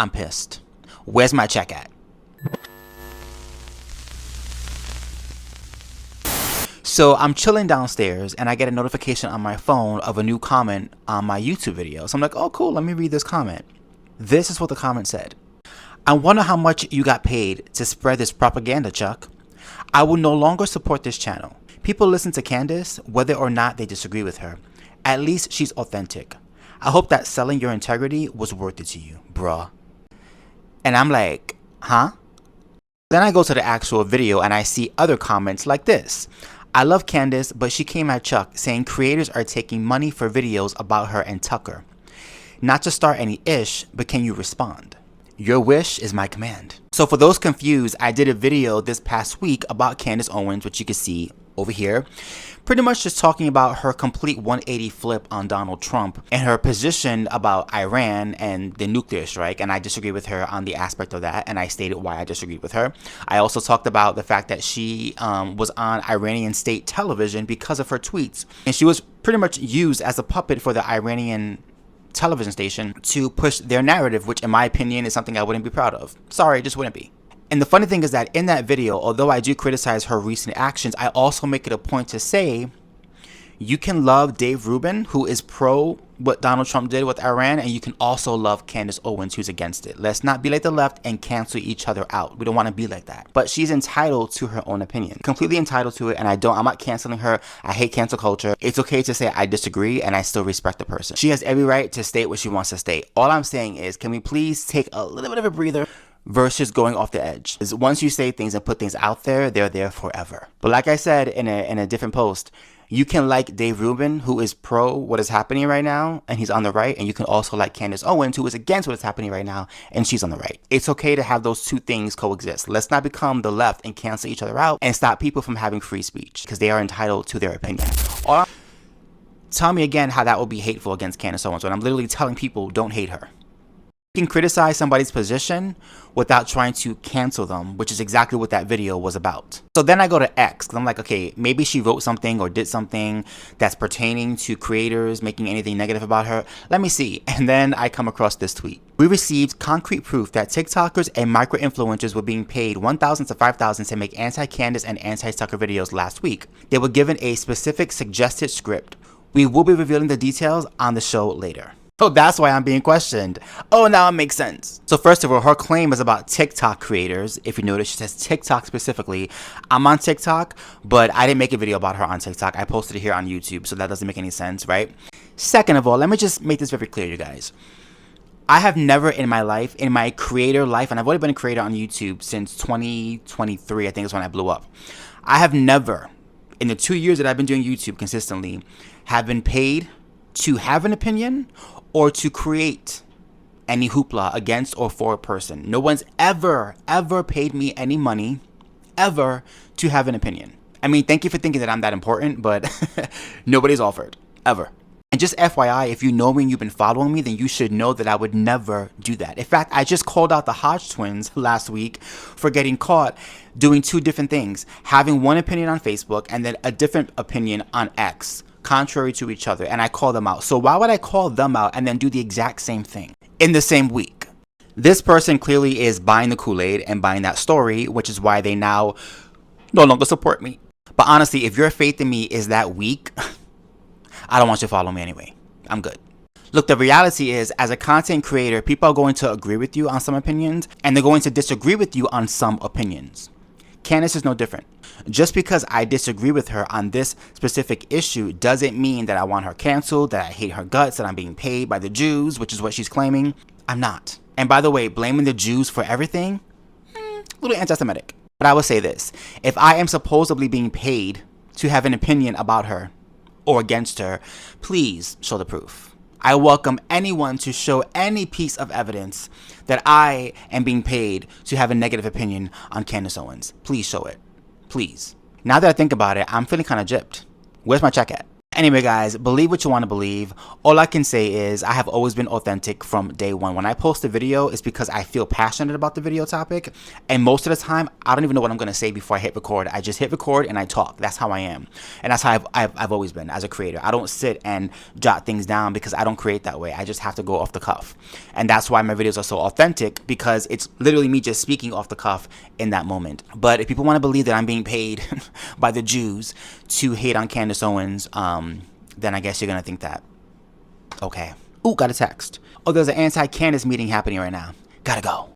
I'm pissed. Where's my check at? So I'm chilling downstairs and I get a notification on my phone of a new comment on my YouTube video. So I'm like, oh cool, let me read this comment. This is what the comment said. I wonder how much you got paid to spread this propaganda, Chuck. I will no longer support this channel. People listen to Candace whether or not they disagree with her. At least she's authentic. I hope that selling your integrity was worth it to you, bruh. And I'm like, huh? Then I go to the actual video and I see other comments like this. I love Candace, but she came at Chuck saying creators are taking money for videos about her and Tucker. Not to start any ish, but can you respond? Your wish is my command. So for those confused, I did a video this past week about Candace Owens, which you can see over here. Pretty much just talking about her complete 180 flip on Donald Trump and her position about Iran and the nuclear strike. And I disagree with her on the aspect of that. And I stated why I disagreed with her. I also talked about the fact that she was on Iranian state television because of her tweets. And she was pretty much used as a puppet for the Iranian television station to push their narrative, which in my opinion is something I wouldn't be proud of. Sorry, just wouldn't be. And the funny thing is that in that video, although I do criticize her recent actions, I also make it a point to say you can love Dave Rubin, who is pro what Donald Trump did with Iran, and you can also love Candace Owens, who's against it. Let's not be like the left and cancel each other out. We don't want to be like that. But she's entitled to her own opinion. Completely entitled to it, and I'm not canceling her. I hate cancel culture. It's okay to say I disagree, and I still respect the person. She has every right to state what she wants to state. All I'm saying is, can we please take a little bit of a breather versus going off the edge? Because once you say things and put things out there, they're there forever. But like I said in a different post, you can like Dave Rubin, who is pro what is happening right now, and he's on the right, and you can also like Candace Owens, who is against what is happening right now, and she's on the right. It's okay to have those two things coexist. Let's not become the left and cancel each other out and stop people from having free speech, because they are entitled to their opinion. Tell me again how that will be hateful against Candace Owens when I'm literally telling people don't hate her. You can criticize somebody's position without trying to cancel them, which is exactly what that video was about. So then I go to X, because I'm like, okay, maybe she wrote something or did something that's pertaining to creators making anything negative about her. Let me see. And then I come across this tweet. We received concrete proof that TikTokers and micro-influencers were being paid $1,000 to $5,000 to make anti-Candace and anti-Tucker videos last week. They were given a specific suggested script. We will be revealing the details on the show later. Oh, that's why I'm being questioned. Oh, now it makes sense. So first of all, her claim is about TikTok creators. If you notice, she says TikTok specifically. I'm on TikTok, but I didn't make a video about her on TikTok. I posted it here on YouTube, so that doesn't make any sense, right? Second of all, let me just make this very clear, you guys. I have never in my life, in my creator life, and I've only been a creator on YouTube since 2023, I think is when I blew up. I have never, in the 2 years that I've been doing YouTube consistently, have been paid to have an opinion or to create any hoopla against or for a person. No one's ever paid me any money, ever, to have an opinion. I mean, thank you for thinking that I'm that important, but nobody's offered, ever. And just FYI, if you know me and you've been following me, then you should know that I would never do that. In fact, I just called out the Hodge twins last week for getting caught doing two different things. Having one opinion on Facebook and then a different opinion on X, contrary to each other, and I call them out. So why would I call them out and then do the exact same thing in the same week? This person clearly is buying the Kool-Aid and buying that story, which is why they now no longer support me. But honestly, if your faith in me is that weak, I don't want you to follow me anyway. I'm good. Look, the reality is, as a content creator, people are going to agree with you on some opinions, and they're going to disagree with you on some opinions. Candace is no different. Just because I disagree with her on this specific issue doesn't mean that I want her canceled, that I hate her guts, that I'm being paid by the Jews, which is what she's claiming. I'm not. And by the way, blaming the Jews for everything, a little anti-Semitic. But I will say this. If I am supposedly being paid to have an opinion about her or against her, please show the proof. I welcome anyone to show any piece of evidence that I am being paid to have a negative opinion on Candace Owens. Please show it. Please. Now that I think about it, I'm feeling kind of gypped. Where's my check at? Anyway, guys, believe what you want to believe. All I can say is I have always been authentic from day one. When I post a video, it's because I feel passionate about the video topic. And most of the time, I don't even know what I'm going to say before I hit record. I just hit record and I talk. That's how I am. And that's how I've always been as a creator. I don't sit and jot things down because I don't create that way. I just have to go off the cuff. And that's why my videos are so authentic, because it's literally me just speaking off the cuff in that moment. But if people want to believe that I'm being paid by the Jews to hate on Candace Owens, then I guess you're gonna think that. Okay. Ooh, got a text. Oh, there's an anti-Candace meeting happening right now. Gotta go.